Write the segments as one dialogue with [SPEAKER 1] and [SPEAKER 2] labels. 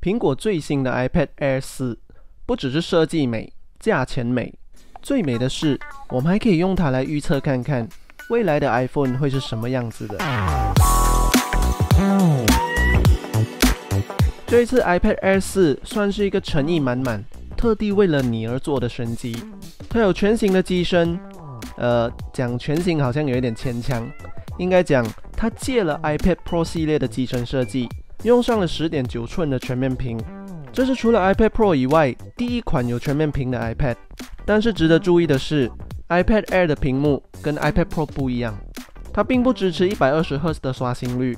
[SPEAKER 1] 苹果最新的 iPad Air 4不只是设计美，价钱美，最美的是我们还可以用它来预测看看未来的 iPhone 会是什么样子的。这一次 iPad Air 4算是一个诚意满满，特地为了你而做的升级。它有全新的机身，讲全新好像有一点牵腔，应该讲它借了 iPad Pro 系列的机身设计，用上了 10.9 寸的全面屏。这是除了 iPad Pro 以外第一款有全面屏的 iPad。但是值得注意的是 ，iPad Air 的屏幕跟 iPad Pro 不一样，它并不支持120Hz 的刷新率。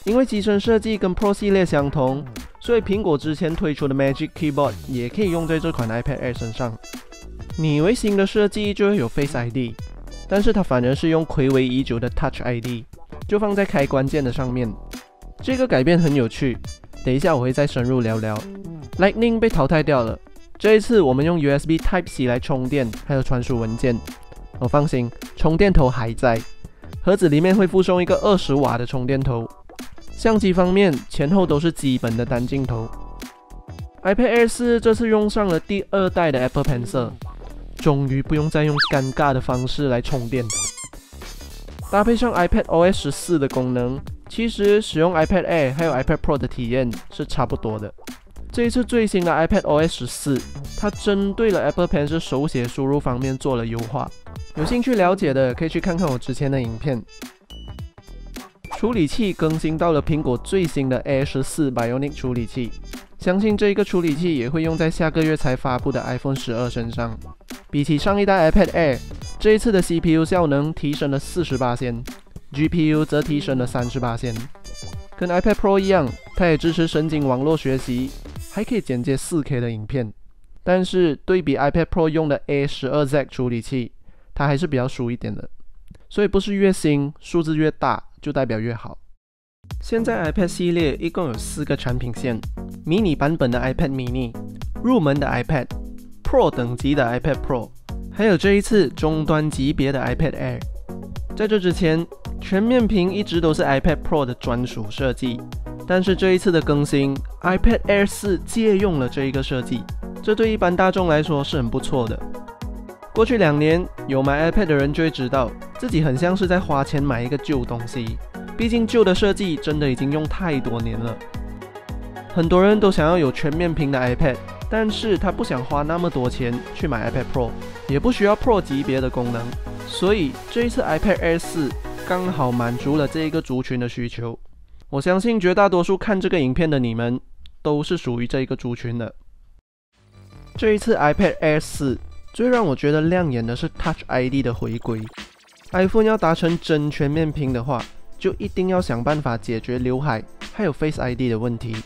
[SPEAKER 1] 因为机身设计跟 Pro 系列相同，所以苹果之前推出的 Magic Keyboard 也可以用在这款 iPad Air 身上。你以为新的设计就会有 Face ID， 但是它反而是用睽违已久的 Touch ID， 就放在开关键的上面。这个改变很有趣，等一下我会再深入聊聊。Lightning 被淘汰掉了，这一次我们用 USB Type-C 来充电，还有传输文件。放心，充电头还在，盒子里面会附送一个20瓦的充电头。相机方面，前后都是基本的单镜头。iPad Air 4这次用上了第2代的 Apple Pencil， 终于不用再用尴尬的方式来充电。搭配上 iPad OS 14的功能，其实使用 iPad Air 还有 iPad Pro 的体验是差不多的。这一次最新的 iPad OS 14，它针对了 Apple Pencil 手写输入方面做了优化。有兴趣了解的，可以去看看我之前的影片。处理器更新到了苹果最新的 Air 14 Bionic 处理器，相信这个处理器也会用在下个月才发布的 iPhone 12身上。比起上一代 iPad Air， 这一次的 CPU 效能提升了 48%， GPU 则提升了 38%。跟 iPad Pro 一样，它也支持神经网络学习，还可以剪接 4K 的影片。但是对比 iPad Pro 用的 A12Z 处理器，它还是比较输一点的。所以不是越新数字越大就代表越好。现在 iPad 系列一共有4个产品线：迷你版本的 iPad mini、入门的 iPad、Pro 等级的 iPad Pro， 还有这一次中端级别的 iPad Air。在这之前，全面屏一直都是 iPad Pro 的专属设计，但是这一次的更新 ，iPad Air 4借用了这一个设计，这对一般大众来说是很不错的。过去2年，有买 iPad 的人就会知道，自己很像是在花钱买一个旧东西。毕竟旧的设计真的已经用太多年了。很多人都想要有全面屏的 iPad， 但是他不想花那么多钱去买 iPad Pro， 也不需要 Pro 级别的功能。所以这一次 iPad Air 4刚好满足了这一个族群的需求。我相信绝大多数看这个影片的你们，都是属于这一个族群的。这一次 iPad Air 4最让我觉得亮眼的是 Touch ID 的回归。iPhone 要达成真全面屏的话，就一定要想办法解决刘海还有 Face ID 的问题。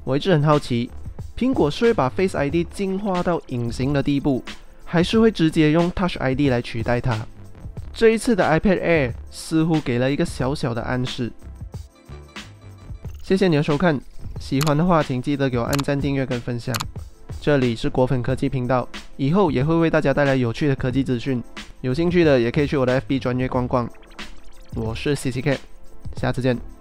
[SPEAKER 1] 我一直很好奇，苹果是会把 Face ID 进化到隐形的地步，还是会直接用 Touch ID 来取代它？这一次的 iPad Air 似乎给了一个小小的暗示。谢谢你的收看，喜欢的话请记得给我按赞、订阅跟分享。这里是果粉科技频道，以后也会为大家带来有趣的科技资讯，有兴趣的也可以去我的 FB 专页逛逛。我是 CCK， 下次见。